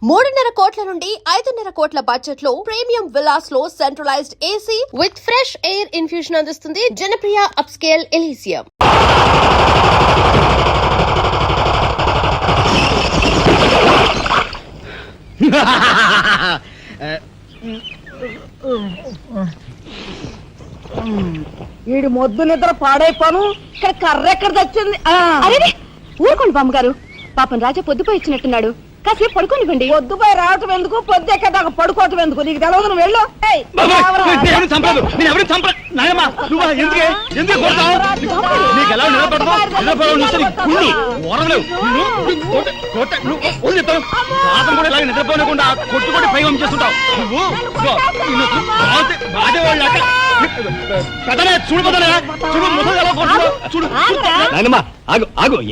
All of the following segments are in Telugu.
3.5 కోట్ల నుండి 5.5 కోట్ల బడ్జెట్ లో ప్రీమియం విల్లాస్ లో centralised AC with fresh air infusion అందిస్తుంది జనప్రియ అప్స్కేల్ ఎలీసియం. వీడి మొద్దు నిద్ర పాడైపోను. ఇక్కడ కర్ర ఎక్కడ తెచ్చింది? అరే ఊరుకోండి బామ్మగారు, పాపం రాజా పొద్దుపోయి ఇచ్చినట్టున్నాడు, కాసేపు పడుకోనివ్వండి. పొద్దుపై రావటం ఎందుకు, పొద్దు ఎక్కదాకా పడుకోవటం ఎందుకు? నీకు తెలవదు, నువ్వు వెళ్ళు. నిద్రపోకుండా కొట్టుకొని పైవం చేస్తుంటావు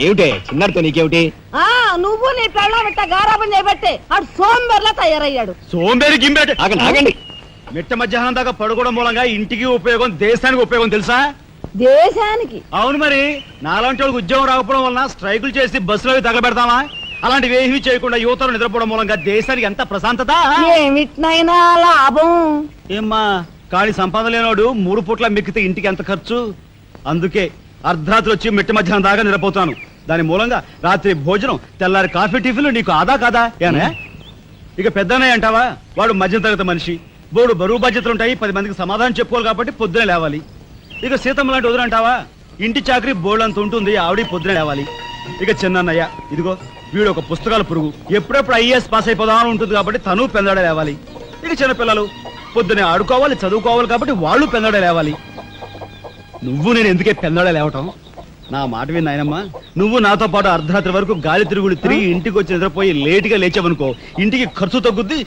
ఏమిటే చిన్నాడితో నీకేమిటి? నువ్వు నీ పెళ్ళం ఇట్ట గారాబం చేయబట్టే ఆడు సోంబేర్లా తయారయ్యాడు. సోంబేరి గింబేట ఆగండి. మిట్ట మధ్యాహ్నం దాకా పడుకోవడం మూలంగా ఇంటికి ఉపయోగం, దేశానికి ఉపయోగం తెలుసా? దేశానికి? అవును మరి. నాలాంటి వాళ్ళకి ఉద్యోగం రాకపోవడం వలన స్ట్రైకులు చేసి బస్సులో తగలబెడతామా? అలాంటివి ఏమీ చేయకుండా యువతలు నిద్రపోవడం మూలంగా దేశానికి ఎంత ప్రశాంతత. ఏమిటినైనా లాభం. ఏమ్మా కానీ సంపాదన లేనోడు 3 పూట్ల మిక్కితే ఇంటికి ఎంత ఖర్చు? అందుకే అర్ధరాత్రి వచ్చి మిట్ట మధ్యాహ్నం దాకా నిద్రపోతాను. దాని మూలంగా రాత్రి భోజనం, తెల్లారి కాఫీ, టిఫిన్లు నీకు ఆదా కాదా? ఏనే ఇక పెద్దనే అంటావా? వాడు మధ్య తరగతి మనిషి, బోడు బరువు బాధ్యతలు ఉంటాయి, 10 మందికి సమాధానం చెప్పుకోవాలి కాబట్టి పొద్దునే లేవాలి. ఇక సీతమ్మ లాంటి వదిన అంటావా? ఇంటి చాకరీ బోర్డు అంత ఉంటుంది, ఆవిడ పొద్దునే లేవాలి. ఇక చిన్నయ్య ఇదిగో వీడు ఒక పుస్తకాల పురుగు, ఎప్పుడెప్పుడు ఐఏఎస్ పాస్ అయిపోదామని ఉంటుంది కాబట్టి తను పెందడే లేవాలి. ఇక చిన్నపిల్లలు పొద్దునే ఆడుకోవాలి, చదువుకోవాలి కాబట్టి వాళ్ళు పెందడే లేవాలి. నువ్వు నేను ఎందుకే పెందడే లేవటం? నా మాట విని నాయనమ్మా, నువ్వు నాతో పాటు అర్ధరాత్రి వరకు గాలి తిరుగుడు తిరిగి ఇంటికి వచ్చి నిద్రపోయి లేటుగా లేచావనుకో, ఇంటికి ఖర్చు తగ్గుద్ది,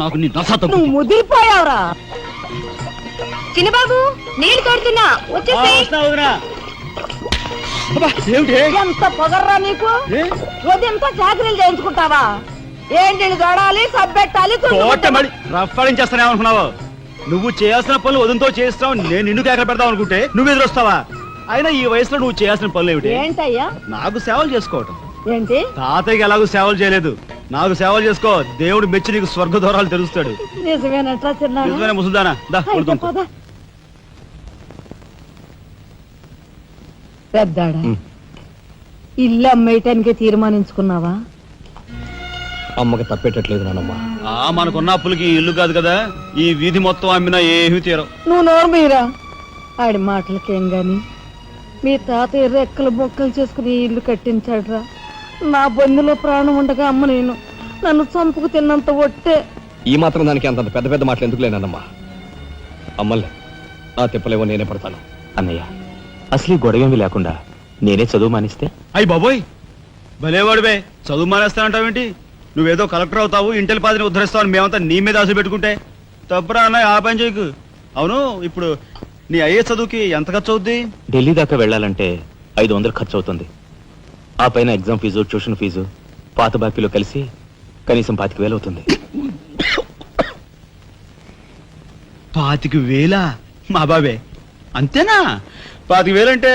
నాకు నీ నస తగ్గుద్ది. నువ్వు ముదిరిపోయావురా. చిన్నబాబు నీళ్ళు తోడుతున్నా ఏమిటి? ఎంత పొగర్రా నీకు? ఉదయంతో చాకరీలు చేయించుకుంటావా? ఏంటి దొడాలి, సబ్బెట్టాలి, రఫాడించేస్తానేమనుకున్నావు? నువ్వు చేయాల్సిన పనులు ఉదయంతో చేస్తావు, నేను నిన్ను కేకలు పెడతావు అనుకుంటే నువ్వు ఎదురొస్తావా? అయినా ఈ వయసులో నువ్వు చేయాల్సిన పనులు ఏమిటి? ఏంటయ్యా? నాకు సేవలు చేసుకోవటం. ఏంటి? తాతయ్యకి ఎలాగో సేవలు చేయలేదు, నాకు సేవలు చేసుకో. దేవుడు మెచ్చి నీకు స్వర్గ దూరాలు తెలుస్తాడు. నిజమేనట్రా చిన్న? నిజమే ముసుదానా. పెద్దాడా, ఇల్లు అమ్మేయటానికి తీర్మానించుకున్నావా? అమ్మకి తప్పేటట్లేదు నానమ్మా. మనకున్న అప్పులకి ఇల్లు కాదు కదా, ఈ వీధి మొత్తం అమ్మినా ఏమీ తీరం. నువ్వు నోరు మీరా. ఆడి మాటలకేం గాని మీ తాతయ్య రెక్కలు బొక్కలు చేసుకుని ఇల్లు కట్టించాడురా. నా బొందులో ప్రాణం ఉండగా అమ్మ నేను నన్ను చంపుకు తిన్నంత ఒట్టే. ఈ మాత్రం దానికి అంత పెద్ద పెద్ద మాటలు ఎందుకు లేనమ్మా? అమ్మలే ఆ తిప్పలేవో నేనే పడతాను. అన్నయ్య అసలు గొడవేమి లేకుండా నేనే చదువు మానిస్తే? అయ్యి బాబోయ్, భలేవాడివే. చదువు మానేస్తానంటావేంటి? నువ్వేదో కలెక్టర్ అవుతావు, ఇంటెల్ పాదిని ఉద్ధరిస్తావు అని మేమంతా నీ మీద ఆశ పెట్టుకుంటే తప్పురా అన్న. ఆ పని చేయకు. అవును, ఇప్పుడు నీ అయ్యే చదువుకి ఎంత ఖర్చు అవుద్ది? ఢిల్లీ దాకా వెళ్ళాలంటే 500 ఖర్చు అవుతుంది. ఆ పైన ఎగ్జామ్ ఫీజు, ట్యూషన్ ఫీజు, పాత బాకీలో కలిసి కనీసం 25,000 అవుతుంది. 25,000? మా బాబే అంతేనా? 25,000 అంటే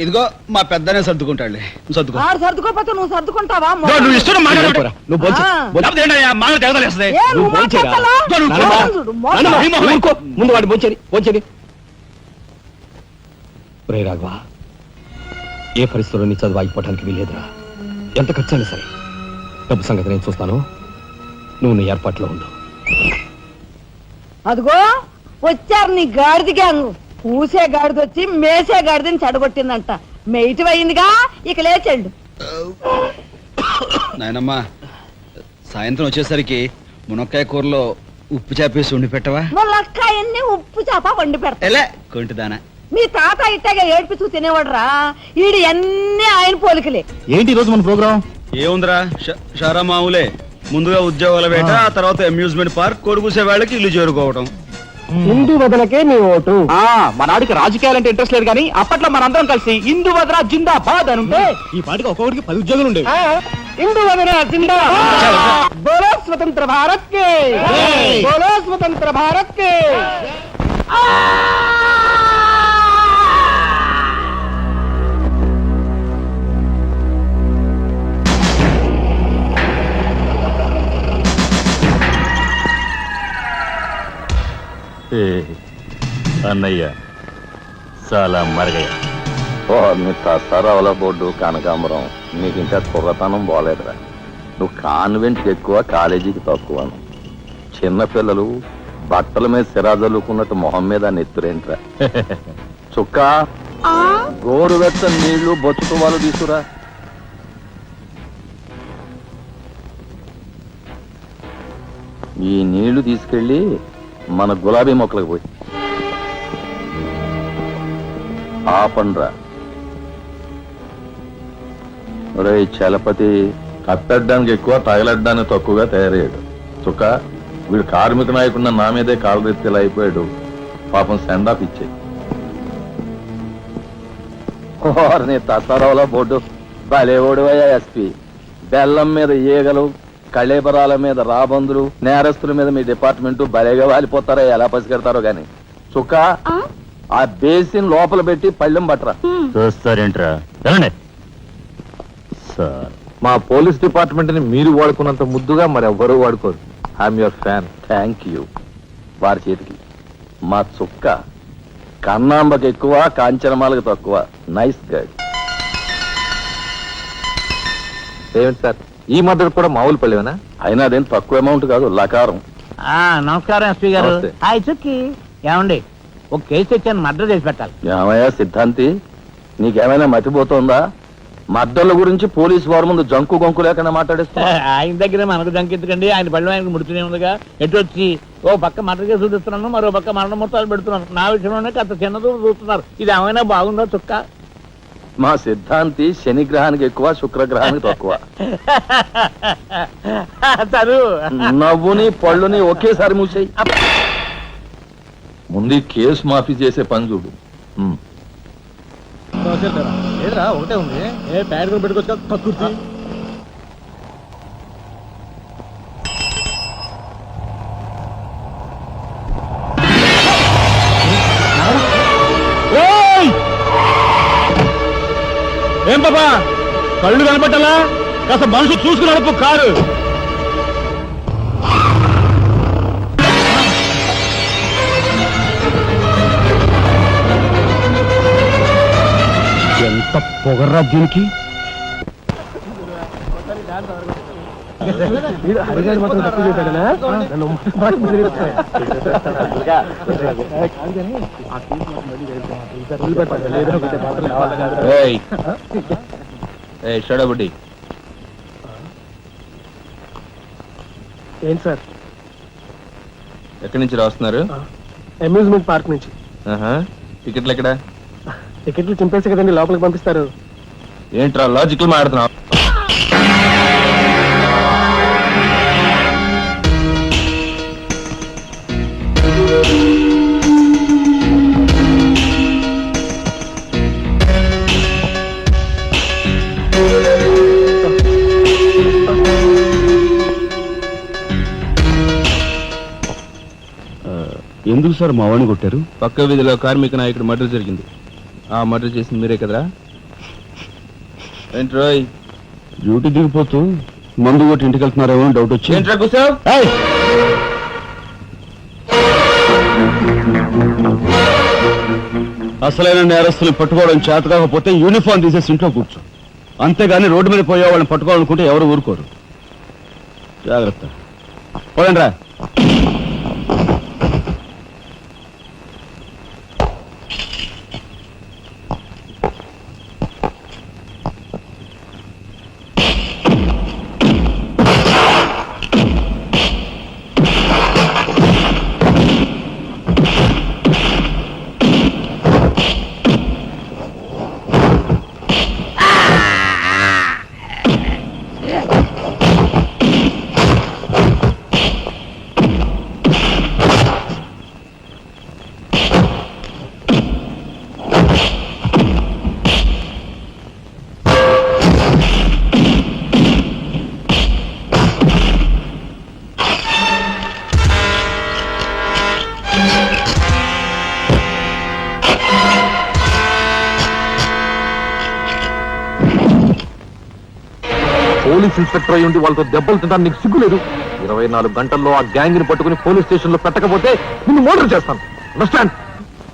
ఇదిగో మా పెద్దనే సర్దుకుంటాడులే. సర్దుకో. సర్దుకోపోతే నువ్వు సర్దుకుంటావా? నువ్వు ఇష్టం ముందు వాడి బొంచేది. రే రాఘవ, ఏ పరిస్థితుల్లో నీ చదువు ఆగిపోవటానికి వీలేదురా. ఎంత ఖర్చైనా సరే డబ్బు సంగతి నేను చూస్తాను, నువ్వు నీ ఏర్పాట్లో ఉండు. అదిగో వచ్చారు నీ గాడిద గ్యాంగ్. పూసే గాడిద వచ్చి మేసే గాడిదని చెడగొట్టిందంట. మెయిటివ్ అయిందిగా, ఇక లేచండు. నాయనమ్మా, సాయంత్రం వచ్చేసరికి మునక్కాయ కూరలో ఉప్పు చేపేసి వండి పెట్టవా? మునక్కాయన్ని ఉప్పు చేప వండి పెడతా. కొంటిదానా? మీ తాత ఇట్టగా ఏడ్పిస్తూ తినేవాడురా. ఈడు అన్ని ఆయన పోలికలే. ఏంటి ఈ రోజు మన ప్రోగ్రాం? ఏముందిరా, షారా మామూలే. ముందుగా ఉద్యోగాల వేట, ఆ తర్వాత అమ్యూజ్మెంట్ పార్క్, కొడుకుసే వాళ్ళకి ఇల్లు చేరుకోవడం. హిందూ వదలకే నీ ఓటు. మనాడికి రాజకీయాలంటే ఇంట్రెస్ట్ లేదు కానీ అప్పట్లో మనందరం కలిసి హిందూ వదల జిందాబాద్ అని ఉంటే ఈ పాటికి ఒక్కొక్కడికి 10 ఉద్యోగాలు ఉండేవి. హిందూ వదల జిందాబాద్. బోలో స్వతంత్ర భారత్ కే, బోలో స్వతంత్ర భారత్ కే. అన్నయ్య చాలా మరగయ్య. ఓ మీ తసారావుల బోర్డు కనకాంబరం నీకు ఇంకా కుర్రతనం పోలేదురా. నువ్వు కాన్వెంట్కి ఎక్కువ, కాలేజీకి తక్కువను. చిన్నపిల్లలు బట్టల మీద సిరాజల్లుకున్నట్టు మొహం మీద నెత్తురేంట్రా. చుక్క గోరువెచ్చని నీళ్లు బొచ్చుతో వాళ్ళు తీసుకురా. ఈ నీళ్లు తీసుకెళ్ళి మన గులాబీ మొక్కలకు పోయి ఆపండ్రా. రే చలపతి కప్పెట్టడానికి ఎక్కువ, తగలడ్డానికి తక్కువగా తయారయ్యాడు. చుక్క వీడు కార్మిక నాయకుడిన నా మీదే కాలరెత్తిలా అయిపోయాడు. పాపం సెండాఫ్ ఇచ్చే. నీ తసారావుల బోర్డు బలేవోడువయ్యా ఎస్పీ. బెల్లం మీద ఈగలు, కళేబరాల మీద రాబందులు, నేరస్తుల మీద మీ డిపార్ట్మెంట్ భలేగా వాలిపోతారో ఎలా పసిగడతారో గాని. చుక్క ఆ బేసిన్ లోపల పెట్టి పళ్ళెం పట్టరా. చూస్తారేంట్రా? వెళ్ళండి సార్. మా పోలీస్ డిపార్ట్మెంట్ ని మీరు వాడుకున్నంత ముద్దుగా మరి ఎవ్వరూ వాడుకోరు. I'm your fan. Thank you. వారి చేతికి మా చుక్క కన్నాంబకి ఎక్కువ, కాంచనమాలకు తక్కువ. Nice guide. ఏమిటి సార్, ఈ మద్దతు కూడా మామూలు పళ్ళేనా? అయినా అదేం తక్కువ అమౌంట్ కాదు, లకారం. నమస్కారం ఎస్పీ గారు. నమస్తే. హాయ్ చుక్కి. ఏమండి, ఒక కేసు తెచ్చాను, మర్డర్ చేసి పెట్టాలి. ఏమయ్యా సిద్ధాంతి, నీకేమైనా మతిపోతుందా? మద్దళ్ళ గురించి పోలీసు వారి ముందు జంకు గొంకు లేకుండా మాట్లాడేస్తా. ఆయన దగ్గర మనకు జంకెత్తుకండి, ఆయన పళ్ళు ఆయనకు ముడుతూనే ఉందిగా. ఎటు వచ్చి ఓ పక్క మర్డర్ కేసు చూపిస్తున్నాను, మరో పక్క మరణ మొత్తాలు పెడుతున్నాను. నా విషయంలోనే అంత చిన్నదో చూస్తున్నారు. ఇది ఏమైనా బాగుందో చుక్క? మా సిద్ధాంతి శనిగ్రహానికి ఎక్కువ, శుక్రగ్రహానికి తక్కువ. చదువు నవ్వుని పళ్ళుని ఒకేసారి మూసేయి. ముందు కేసు మాఫీ చేసే పని చూడు. ఒకటే ఉంది. ఏ ప్యాడ్ పెట్టుకొచ్చా కక్కుర్తి. ఏం బాబా, కళ్ళు కనపట్టాలా? కాస్త మనసు చూసుకుని నడుపు కారు. ఎంత పొగర్రా దీనికి. షడబుడ్డి ఏంటి సార్? ఎక్కడి నుంచి రాస్తున్నారు? అమ్యూజ్మెంట్ పార్క్ నుంచి. టికెట్లు ఎక్కడ? టికెట్లు చింపేసి కదండి లోపలికి పంపిస్తారు. ఏంట్రా లాజికల్ మాట్లాడుతున్నావు? ఎందుకు సార్ మా వాడిని కొట్టారు? పక్క వీధిలో కార్మిక నాయకుడు మర్డర్ జరిగింది. ఆ మర్డర్ చేసింది మీరే కదరా? ఏంట్రోయ్, డ్యూటీ దిగిపోతూ మందు కొట్టి ఇంటికి వెళ్తున్నారేమో అని డౌట్ వచ్చి. ఏంట్రా కూర్చోవ్? అసలైన నేరస్తులు పట్టుకోవడం చేత కాకపోతే యూనిఫామ్ తీసేసి ఇంట్లో కూర్చో. అంతేగాని రోడ్డు మీద పోయే వాళ్ళని పట్టుకోవాలనుకుంటే ఎవరు ఊరుకోరు. జాగ్రత్త. పోదండి రా. పోలీస్ ఇన్స్పెక్టర్ అయ్యి ఉండి వాళ్ళతో దెబ్బలు తింటాను నీకు సిగ్గులేదు? 24 గంటల్లో ఆ గ్యాంగ్ ని పట్టుకుని పోలీస్ స్టేషన్ లో పెట్టకపోతే నిన్ను మర్డర్ చేస్తాను. అండర్స్టాండ్?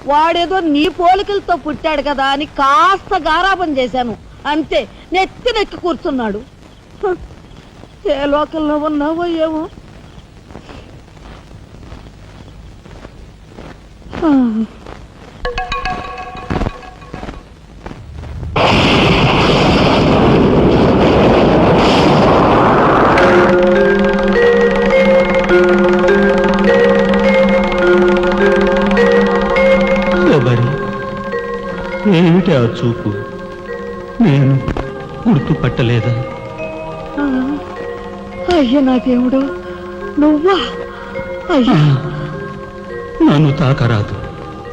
వాడేదో నీ పోలికలతో పుట్టాడు కదా అని కాస్త గారాబం చేశాను అంతే. నెత్తి కూర్చున్నాడు. హ, ఏ లోకంలో ఉన్నావో ఏమో. ఆ. ఏమిటి ఆ చూపు? నేను గుర్తుపట్టలేదా? ఆ. అయ్య నా దేవుడు, నువ్వా? అయ్యా, నన్ను తాకరాదు.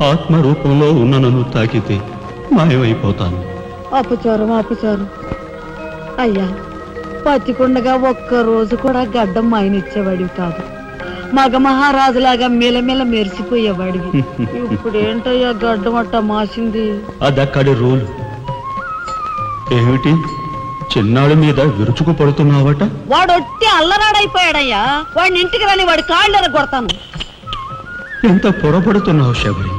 ఆత్మరూపంలో ఉన్న నన్ను తాకితే మాయమైపోతాను. అపచారం అపచారం. అయ్యా, పచ్చికుండగా ఒక్క రోజు కూడా గడ్డం మాయనిచ్చేవాడివి కాదు. మగ మహారాజులాగా మెలమెల మెరిసిపోయేవాడివి. ఇప్పుడు ఏంటయ్యా గడ్డం అట్ట మాసింది? అదక్కడి రూలు. ఏమిటి చిన్నాడి మీద విరుచుకు పడుతున్నావట? వాడు ఒట్టి అల్లరాడైపోయాడయ్యా. వాడిని ఇంటికి రాని వాడి కాళ్ళని కొడతాను. ఎంత పొరపడుతున్నావు శబరి?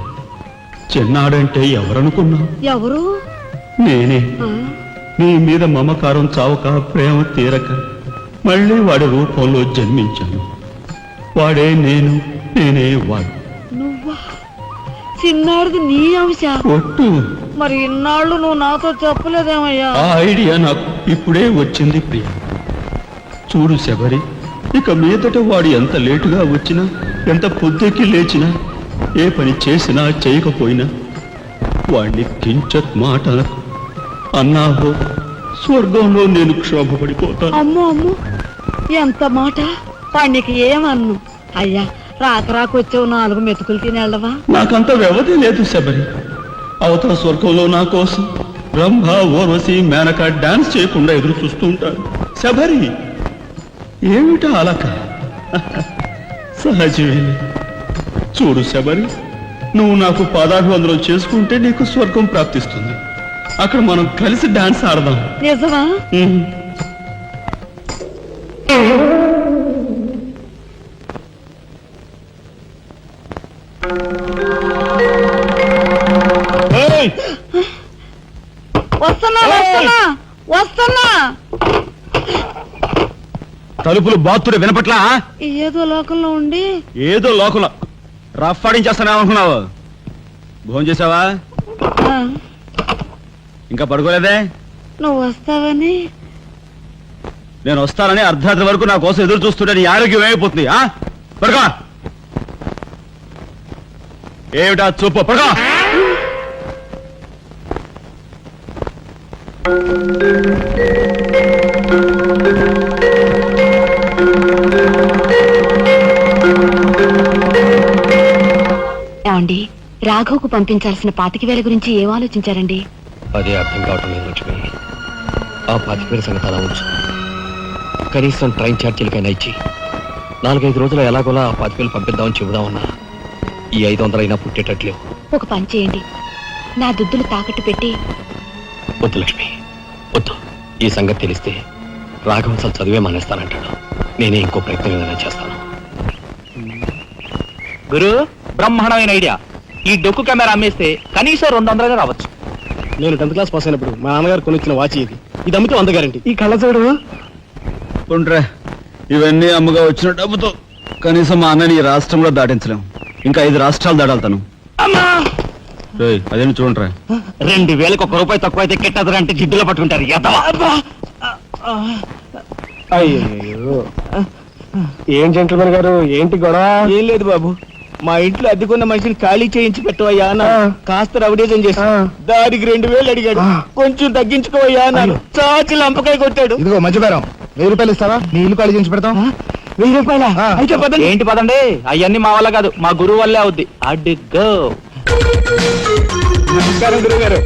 చిన్నాడంటే ఎవరనుకున్నావు? ఎవరు? నేనే. ఆ? నీ మీద మమకారం చావక, ప్రేమ తీరక మళ్ళీ వాడి రూపంలో జన్మించాను. వాడే నేను, నేనే వాడు. నువ్వా? చిన్నాడిది నీ అంశ? ఒట్టు. మరి ఇన్నాళ్ళు నువ్వు నాతో చెప్పలేదేమయ్యా? ఆ ఐడియా నాకు ఇప్పుడే వచ్చింది ప్రియ. చూడు శబరి, ఇక మీదట వాడు ఎంత లేటుగా వచ్చినా, ఎంత పొద్దుకి లేచినా, ఏ పని చేసినా చేయకపోయినా వాడిని కించత్ మాట అన్నాహో స్వర్గంలో నేను క్షోభపడిపోతాను. అమ్మో అమ్మో, ఎంత మాట! వాడికి ఏమన్ను? అయ్యా, రాకొచ్చావు 4 మెతుకులు తినేళ్ళవా? నాకంత వ్యవధి లేదు శబరి. అవతల స్వర్గంలో నా కోసం రంభ, ఊర్వశి, మేనక డాన్స్ చేయకుండా ఎదురు చూస్తూ ఉంటారు. శబరి, ఏమిటా అలక? సహజమే. చూడు శబరి, నువ్వు నాకు పాదాభివందనం చేసుకుంటే నీకు స్వర్గం ప్రాప్తిస్తుంది. అక్కడ మనం కలిసి డాన్స్ ఆడదాం. నిజమా? వస్తున్నా వస్తున్నా వస్తున్నా. తలుపులు బాత్తుడు వినపట్లా? ఏదో లోకంలో ఉండి ఏదో లోకంలో రఫ్ ఆడించేస్తానేమనుకున్నావు? భోజనం చేసావా? ఆ, ఇంకా పడుకోలేదే? నువ్వు వస్తావని. నేను వస్తానని అర్ధరాత్రి వరకు నా కోసం ఎదురు చూస్తుంటే నీ ఆరోగ్యం ఏమైపోతుంది? పడుకో. ఏమిటా చూపు? పడుకో. ఏమండి, రాఘవ్కు పంపించాల్సిన 25,000 గురించి ఏం ఆలోచించారండి? అదే అర్థం కావటం లేదు లక్ష్మి. ఆ 25,000 సంగతి అలా ఉంచు. కనీసం ట్రైన్ ఛార్జీలకైనా ఇచ్చి 4-5 రోజులు ఎలాగోలా ఆ 25,000 పంపిద్దామని చెబుదామన్నా ఈ 500 అయినా పుట్టేటట్లేవు. ఒక పని చేయండి, నా దుద్దులు తాకట్టు పెట్టి. వద్దు లక్ష్మి, వద్దు. ఈ సంగతి తెలిస్తే రాఘవ అసలు చదివే మానేస్తానంటాడు. నేనే ఇంకో ప్రయత్నం ఏదైనా చేస్తాను. గురు, బ్రహ్మాండమైన ఐడియా. ఈ డొక్కు కెమెరా అమ్మేస్తే కనీసం 200 రావచ్చు. నేను 10th క్లాస్ పాస్ అయినప్పుడు మా నాన్నగారు కొనిచ్చిన వాచ్ ఇది. ఇది అమ్మితే 100 గ్యారెంటీ. ఈ కళ్ళజోడు ఉండ్రా, ఇవన్నీ అమ్మగా వచ్చిన డబ్బుతో కనీసం మా అన్నని ఈ రాష్ట్రంలో దాటించలేం. ఇంకా 5 రాష్ట్రాలు దాడాలతాను. అదేమి చూడండిరా. 2,000కి 1 రూపాయి తక్కువ అయితే కెట్టదురంటే జిడ్డులో పట్టుకుంటారు. అయ్యో, ఏం జెంట్లమన్ గారు, ఏంటి గొడవ? ఏం లేదు బాబు, మా ఇంట్లో అద్దెకున్న మనిషిని ఖాళీ చేయించి పెట్టవయ్యా అన్నాను. కాస్త రవిడేజం చేసి దానికి 2,000 అడిగాడు. కొంచెం తగ్గించుకోవయ్యా అన్నాను. చాచి లంపకాయ కొట్టాడు. ఇదిగో మధ్య బేరం, 1000 రూపాయలు ఇస్తావా? నీ ఇల్లు ఖాళీ చేయించి పెడతాం. 1000 రూపాయల? అయితే పదండి. ఏంటి పదండి, అవన్నీ మా వల్ల కాదు, మా గురువు వల్లే అవుద్ది. అడ్డుగో. నమస్కారం గురువు గారు.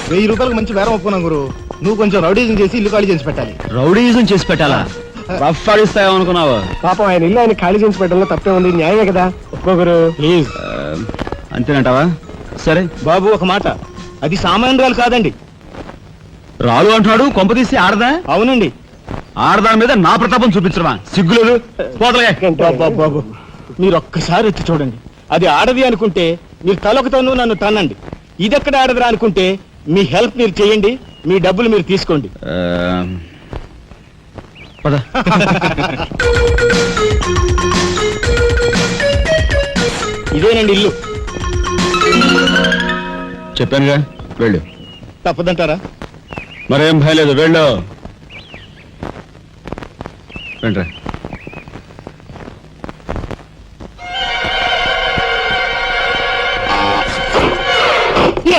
1000 రూపాయలకు మంచి బేరం ఒప్పుకున్నాం గురు. నువ్వు కొంచెం రౌడీజం చేసి ఇల్లు ఖాళీ చేసి పెట్టాలి. రౌడీజం చేసి పెట్టాలా? రఫ్ ఆడిస్తాయేమనుకున్నావా? పాపం ఆయన ఇల్లు ఆయన ఖాళీ చేసి పెట్టడంలో తప్పే ఉంది. న్యాయమే కదా, ఒప్పుకో గురు ప్లీజ్. అంతేనంటావా? సరే బాబు, ఒక మాట, అది సామాన్యురాలు కాదండి. రాలు అంటున్నాడు. కొంపదీసి ఆడదా? అవునండి. ఆడదాని మీద నా ప్రతాపం చూపించడమా? సిగ్గులేదు. పోతలే. బాబు బాబు, మీరు ఒక్కసారి వచ్చి చూడండి. అది ఆడది అనుకుంటే మీరు తలొకతోనూ నన్ను తన్నండి. ఇదెక్కడ ఆడదురా అనుకుంటే మీ హెల్ప్ మీరు చేయండి, మీ డబ్బులు మీరు తీసుకోండి. పద. ఇదేనండి ఇల్లు. చెప్పానుగా వెళ్ళు. తప్పదంటారా? మరేం భయం లేదు, వెళ్ళు. రండి.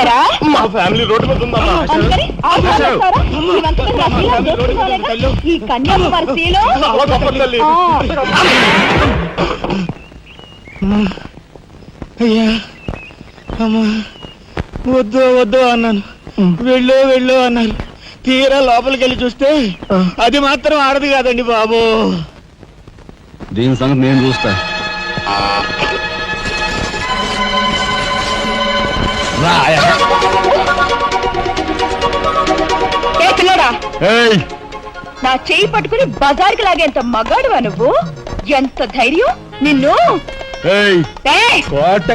ఏరా? మా ఫ్యామిలీ రోడ్డు మీద ఉందమ్మా. అందుకని ఆ చేస్తారా? ఇవంతా నా పిల్లలు దోచుకోలేక ఈ కన్యాకుమారి స్త్రీలో చాలా గొప్ప తల్లి. అయ్యా అమ్మా, వద్దు వద్దు అన్నాను, వెళ్ళు వెళ్ళు అన్నారు. తీరా లోపలికి వెళ్ళి చూస్తే అది మాత్రం ఆడదు కాదండి బాబు. దీని సంగతి నేను చూస్తా. ఏ పిల్లడా, ఏయ్, నా చేయి పట్టుకుని బజార్కి లాగేంత మగాడువా నువ్వు? ఎంత ధైర్యం నిన్ను! ఏయ్, ఏయ్! కోట.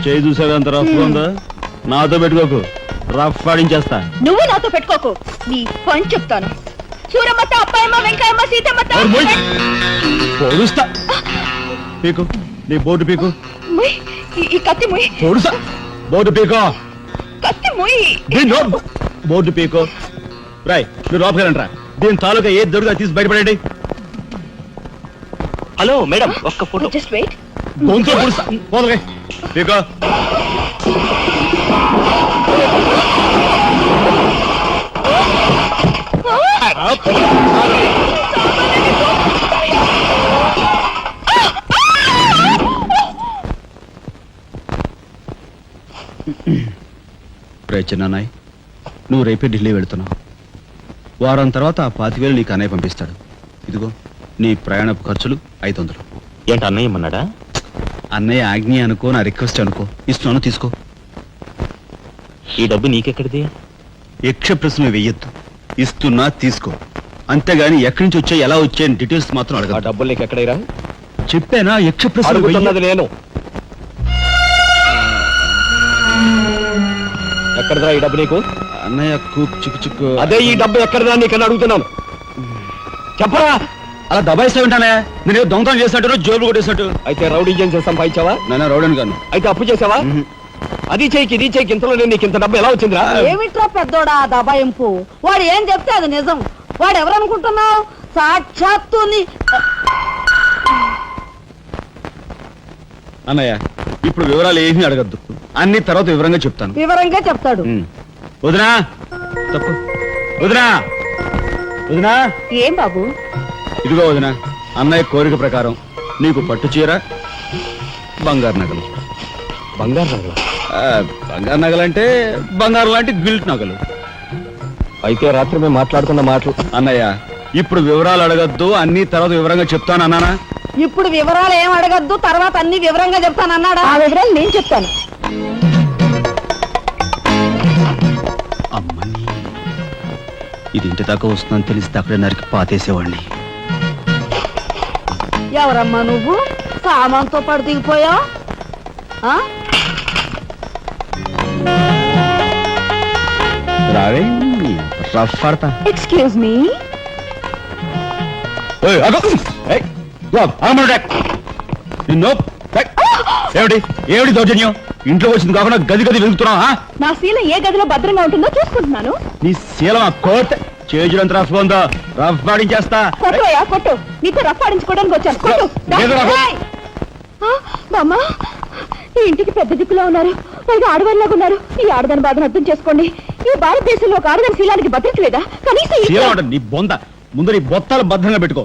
చేయి చూసావు ఎంత రఫ్ ఉందో. నాతో పెట్టుకోకు, రఫ్ ఆడించేస్తా. నువ్వు నాతో పెట్టుకోకు, నీ పని చెప్తాను. సూరమ్మత, అప్పాయమ్మ, వెంకాయమ్మ, సీతమ్మత. పొడుస్తా. పీకు, నీ బోర్డు పీకు. ముయ్, ఈ కత్తి ముయ్. పొడుస్తా. బోర్డు పీకో. కత్తి ముయ్. బోర్డు పీకో. రాయ్, మీరు లోపలికి రండి రా. దీని తాలూకా ఏది దొరుకుతా తీసి బయటపడండి. హలో మేడం, ఒక్క ఫోటో. Just wait. గొంతు పొడుస్తా. పోదలే పీకో. చిన్నాయ్, నువ్వు రేపే ఢిల్లీ వెళుతున్నావు. వారం తర్వాత ఆ 25,000 నీకు అన్నయ్య పంపిస్తాడు. ఇదిగో నీ ప్రయాణపు ఖర్చులు 500. ఏంటి అన్నయ్య ఏమన్నాడా? అన్నయ్య ఆజ్ఞ అనుకో, నా రిక్వెస్ట్ అనుకో. ఇస్తున్నాను, తీసుకో. ఈ డబ్బు నీకెక్కడిది? యక్ష ప్రశ్న వెయ్యొద్దు. ఇస్తున్నా, తీసుకో. అంతేగాని ఎక్కడి నుంచి వచ్చాయి, ఎలా వచ్చాయని డీటెయిల్స్ మాత్రం ఆ అడగ. డబ్బులు నీకు ఎక్కడైరా? చెప్పానా, యక్ష ప్రశ్న అడుగుతున్నది నేను. ఎక్కడదా ఈ డబ్బు నీకు? అన్నయ్య చిక్కు చిక్కు. అదే ఈ డబ్బు ఎక్కడదా నీకని అడుగుతున్నాను. చెప్పరా? అలా దబాయిస్తా ఉంటానే. నేను దొంగతనం చేసినట్టు, జోబులు కొట్టేసినట్టు. అయితే రౌడీ చేసి సంపాదించావా? నాన్న రౌడన్ గాను. అయితే అప్పు చేసావా? అది చేయికి ఇది చేయికి ఇంతలో నేను నీకు ఇంత డబ్బు ఎలా వచ్చిందిరా? ఏమిట్రా పెద్దోడా దబాయింపు? వాడు ఏం చెప్తే అది నిజం. వాడు ఎవరనుకుంటున్నావు? సాక్షాత్తు అన్నయ్య, ఇప్పుడు వివరాలు ఏమీ అడగద్దు. అన్ని తర్వాత వివరంగా చెప్తాను. వివరంగా చెప్తాడు. వదినా, తప్పు. వదినా, వదినా. ఏం బాబు? ఇదిగో వదినా, అన్నయ్య కోరిక ప్రకారం నీకు పట్టు చీర, బంగారు నగలు. బంగారు నగలు? బంగారు నగలంటే బంగారు లాంటి గిల్ట్ నగలు. అయితే రాత్రి మేము మాట్లాడుకున్న మాటలు. అన్నయ్య, ఇప్పుడు వివరాలు అడగద్దు, అన్ని తర్వాత వివరంగా చెప్తాను అన్నానా? ఇప్పుడు వివరాలు ఏం అడగద్దు, తర్వాత అన్ని వివరంగా చెప్తాను అన్నాడా? ఆ వివరాలు నేను చెప్తాను. అమ్మని, ఇది ఇంటి దాకా వస్తుందని తెలిస్తే అక్కడే నరికి పాతేసేవాడిని. ఎవరమ్మా నువ్వు? సామాన్తో పాటు దిగిపోయావు. రావే, రఫ్ పడతా. Excuse me. ఏమిటి ఏమిటి దౌర్జన్యం? ఇంట్లో వచ్చింది కాకుండా గది గది వెలుగుతున్నావా? నా శీలం ఏ గదిలో భద్రంగా ఉంటుందో చూసుకుంటున్నాను. నీ శీలం ఆ కోట్ చేజులంత రఫ్ ఉందో, రఫ్ పాడించేస్తా. కొట్టుయా కొట్టు, నీతో రఫ్ ఆడించుకోవడానికి వచ్చాను. కొట్టు. లేదు నాకు. బామ్మ, ఈ ఇంటికి పెద్ద దిక్కులో ఉన్నారు, పైగా ఆడవాళ్ళలాగా ఉన్నారు. ఈ ఆడదాని బాధను అర్థం చేసుకోండి. ఈ భారతదేశంలో ఒక ఆడదాని శీలానికి భద్రత లేదా? కనీసం శీలం అంటే నీ బొంద. ముందు నీ బొత్తాలు భద్రంగా పెట్టుకో.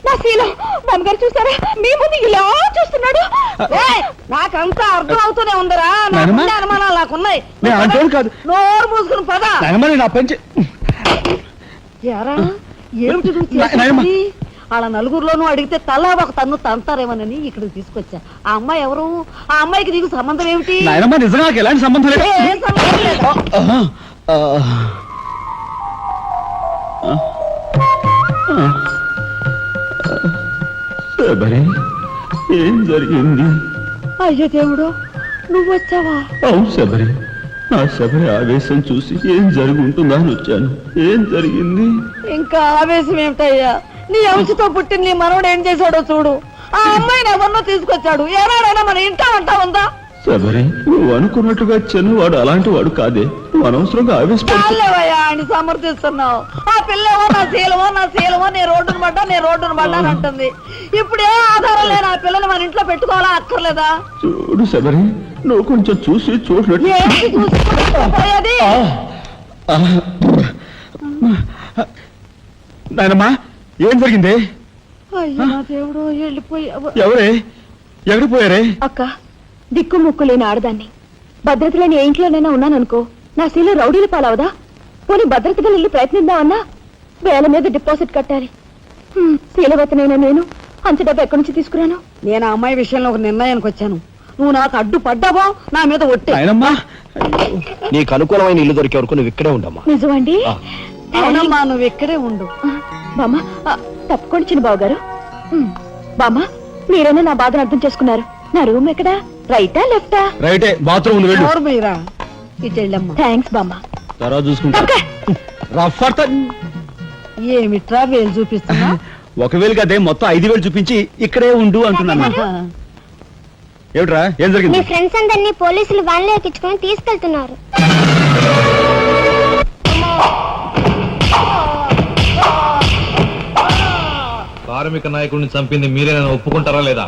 నా శీలం బామ్మగారు చూసారా? మీ ముందు ఇలా చూస్తున్నాడు. నాకంతా అర్థం అవుతూనే ఉందరా. అనుమానాలు నాకున్నాయి. నేను అంటేం కాదు. నోరు మూసుకుని పద. నా పంచి ఎరా, ఏమిటి నువ్వు చేసేది? వాళ్ళ నలుగురిలోనూ అడిగితే తలా ఒక తన్ను తంతారేమోనని ఇక్కడికి తీసుకొచ్చా. ఆ అమ్మాయి ఎవరు? ఆ అమ్మాయికి నీకు సంబంధం ఏమిటి? నాయనమ్మ, నిజంగా నాకు ఎలాంటి సంబంధం లేదు. ఏం సంబంధం లేదా? ఏం జరిగింది? అయ్యో దేవుడు, నువ్వు వచ్చావా? అవును శబరి, నా శబరి ఆవేశం చూసి ఏం జరుగుంటుందా అని వచ్చాను. ఏం జరిగింది? ఇంకా ఆవేశం ఏమిటయ్యా? నీ అంశతో పుట్టిన నీ మనవడు ఏం చేశాడో చూడు. ఆ అమ్మాయిని ఎవరినో తీసుకొచ్చాడు. ఏనాడైనా మన ఇంట అంటా ఉందా? శబరి, నువ్వు అనుకున్నట్టుగా చిన్నవాడు అలాంటి వాడు కాదే. నువ్వు అనవసరంగా ఆవేశపడు. చాలేవయ్యా అని సమర్థిస్తున్నావు. ఆ పిల్లేమో నా శీలమో నీ రోడ్డును పడ్డా అని అంటుంది. ఇప్పుడే ఆధారం లేని ఆ పిల్లని మన ఇంట్లో పెట్టుకోవాలా అక్కర్లేదా? చూడు శబరి, నువ్వు కొంచెం చూసి చూడలేదు. ఏంటి చూసుకోపోయేది? నాయనమ్మా, ఏం జరిగింది? అయ్యో నా దేవుడు, వెళ్ళిపోయావు. ఎవరే? ఎక్కడికి పోయారే? అక్క, దిక్కు ముక్కు లేని ఆడదాన్ని, భద్రత లేని ఏ ఇంట్లోనైనా ఉన్నాననుకో, నా శీల రౌడీలు పాలవదా? పోనీ భద్రతగా వెళ్ళి ప్రయత్నిద్దామన్నా వేల మీద డిపాజిట్ కట్టాలి. శీలవతనైనా నేను అంత డబ్బు ఎక్కడి నుంచి తీసుకురాను? నేను ఆ అమ్మాయి విషయంలో ఒక నిర్ణయానికి వచ్చాను. నువ్వు నాకు అడ్డు పడ్డావో నా మీద ఒట్టే. నాయనమ్మా, నీకు అనుకూలమైన ఇల్లు దొరికే వరకు నువ్వు ఇక్కడే ఉండమ్మా. నిజమండి? అవునమ్మా, నువ్వు ఇక్కడే ఉండు. బామ్మ, తప్పుకోండి చిన్న బాబు గారు. బామ్మ, మీరైనా నా బాధను అర్థం చేసుకున్నారు. నా రూమ్ ఎక్కడా? రైటా లెఫ్టా? రైటే, బాత్రూమ్ ఉంది, వెళ్ళు. ఎవరు మీరా? ఇటు వెళ్ళమ్మా. థ్యాంక్స్ బామ్మ. తర్వాత చూసుకుంటా. రఫ్ ఏమిట్రా వేలు చూపిస్తున్నా? ఒకవేళ అదే మొత్తం 5,000 చూపించి ఇక్కడే ఉండు అంటున్నాను. ఏమిట్రా, ఏం జరిగింది? మీ ఫ్రెండ్స్ అందరినీ పోలీసులు వ్యాన్లో ఎక్కించుకొని తీసుకెళ్తున్నారు. కార్మిక నాయకుడిని చంపింది మీరే, ఒప్పుకుంటారా లేదా?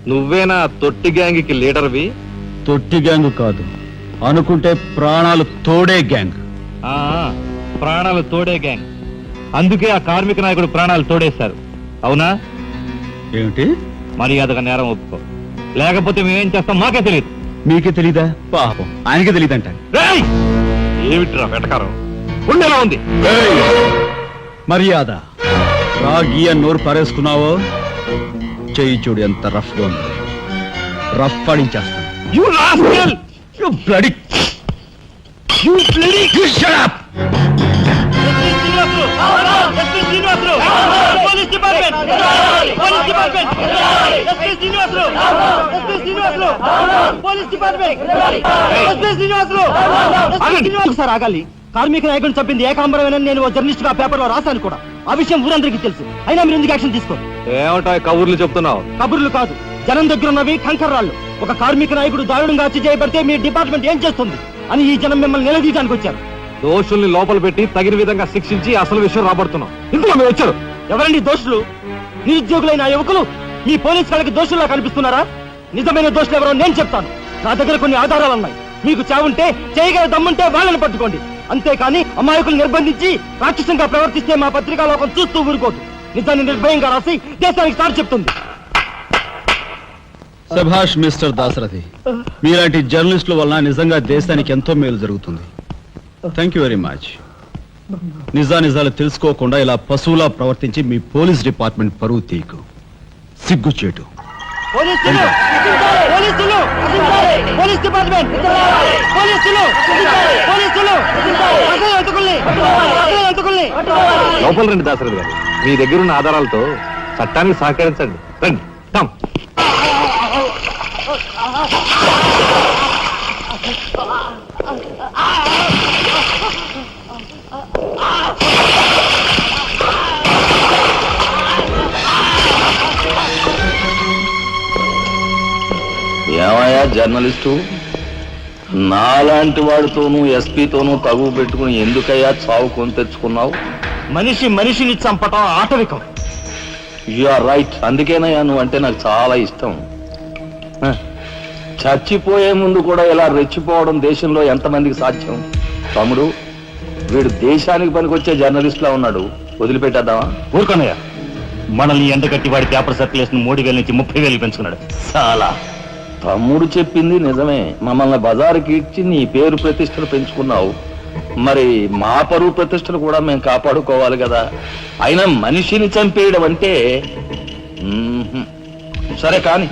నువ్వేనా తొట్టి గ్యాంగ్కి లీడర్వి? తొట్టి గ్యాంగ్ కాదు, అనుకుంటే ప్రాణాలు తోడే గ్యాంగ్. ప్రాణాలు తోడే గ్యాంగ్. అందుకే ఆ కార్మిక నాయకుడు ప్రాణాలు తోడేశారు, అవునా? ఏమిటి? మర్యాదగా నేరం ఒప్పుకో, లేకపోతే మేమేం చేస్తాం మాకే తెలియదు. మీకే తెలీదా? పాపం ఆయనకే తెలియదంట. ఏమిట్రా వెటకారం? ఉండేలా ఉంది. మర్యాద రాగి అని నోరు పారేసుకున్నావో చెయ్యి చూడు ఎంత రఫ్ గా ఉంది. Rough పడించేస్తాను. You rascal! You bloody... You bloody... You shut up! ఒకసారి ఆగాలి. కార్మిక నాయకుడిని చంపింది ఏకాంబరమేనని నేను జర్నలిస్ట్ గా పేపర్ లో రాశాను కూడా. ఆ విషయం ఊరందరికీ తెలుసు. అయినా మీరు ఎందుకు యాక్షన్ తీసుకో? ఏమంటా కబుర్లు చెప్తున్నావు? కబుర్లు కాదు, జనం దగ్గర ఉన్నవి కంకర్రాళ్ళు. ఒక కార్మిక నాయకుడు దారుణంగా హత్య చేయబడితే మీ డిపార్ట్మెంట్ ఏం చేస్తుంది అని ఈ జనం మిమ్మల్ని నిలదీయడానికి వచ్చారు. దోషుల్ని లోపల పెట్టి తగిన విధంగా శిక్షించి అసలు విషయం రాబడుతున్నాం. ఇందులో మీరు వచ్చారు. ఎవరండి దోషులు? నిరుద్యోగులైన ఆ యువకులు మీ పోలీస్ వాళ్ళకి దోషుల్లా కనిపిస్తున్నారా? నిజమైన దోషులు ఎవరో నేను చెప్తాను. నా దగ్గర కొన్ని ఆధారాలు ఉన్నాయి. మీకు చావుంటే చేయగల దమ్ముంటే వాళ్ళని పట్టుకోండి. అంతేకాని అమాయకులు నిర్బంధించి రాక్షసంగా ప్రవర్తిస్తే మా పత్రికా లోకం చూస్తూ ఊరుకోదు. నిజాన్ని నిర్భయంగా రాసి దేశానికి సార్ చెప్తుంది. సభాష్ మిస్టర్ దాశరథి, మీలాంటి జర్నలిస్టుల వల్ల నిజంగా దేశానికి ఎంతో మేలు జరుగుతుంది. Thank you very much. నిజాలు తెలుసుకోకుండా ఇలా పశువులా ప్రవర్తించి మీ పోలీస్ డిపార్ట్మెంట్ పరువు తీకు. సిగ్గుచేటు. పోలీసులు! పోలీసులు! Police department! పోలీసులు! పోలీసులు! అసలు అతుకుల్ని! అసలు అతుకుల్ని! లోపల రండి దాసరథి గారు, మీ దగ్గరున్న ఆధారాలతో చట్టానికి సహకరించండి. రండి. కమ్. ఏమయ్యా జర్నలిస్టు, నాలాంటి వాడితోనూ ఎస్పీతోనూ తగువ పెట్టుకుని ఎందుకయ్యా చావు కొని తెచ్చుకున్నావు? మనిషిని చంపటం ఆటవికం. You are right. అందుకేనయ్యా నువ్వంటే నాకు చాలా ఇష్టం. చచ్చిపోయే ముందు కూడా ఇలా రెచ్చిపోవడం దేశంలో ఎంతమందికి సాధ్యం? తమ్ముడు, వీడు దేశానికి పనికొచ్చే జర్నలిస్ట్లా ఉన్నాడు. వదిలిపెట్టేద్దామా? ఊరుకోనయ్యా, మనల్ని ఎండగట్టి వాడి పేపర్ సర్క్యులేషన్ 3,000 నుంచి 30,000 పెంచుకున్నాడు చాలా. తమ్ముడు చెప్పింది నిజమే. మమ్మల్ని బజారుకి ఇచ్చి నీ పేరు ప్రతిష్టలు పెంచుకున్నావు. మరి మా పరువు ప్రతిష్టలు కూడా మేము కాపాడుకోవాలి కదా. అయినా మనిషిని చంపేయడం అంటే సరే కానీ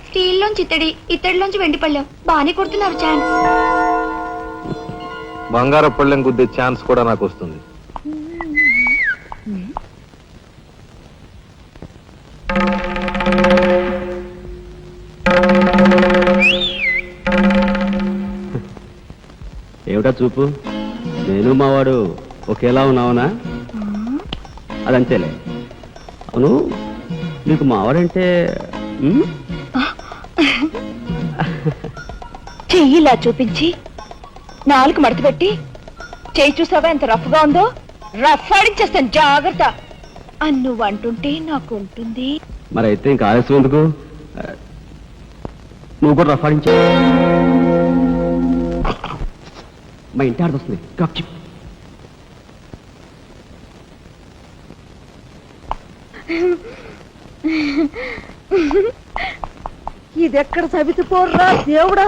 స్టీల్లోంచి ఇత్తడిలోంచి వెండి పళ్ళెం బాగానే కొడుతున్నారు ఛాన్స్. బంగారు పళ్ళెం గుద్దే ఛాన్స్ కూడా నాకు వస్తుంది. ఏమిటా చూపు? నేను మావాడు ఒకేలా ఉన్నావునా? అదంతేలే. అవును, నీకు మావాడంటే చెయ్యిలా చూపించి 4 మడత పెట్టి చెయ్యి చూసావా ఎంత రఫ్ గా ఉందో? రఫ్ ఆడించేస్తాను జాగ్రత్త. నువ్వు అంటుంటే నాకు ఉంటుంది. మరి అయితే ఇంకా ఆలస్యం ఎందుకు? నువ్వు కూడా రఫాడించా. మా ఇంటి ఆడదొస్తుంది. ఇది ఎక్కడ సవితి పోర్రా దేవుడా.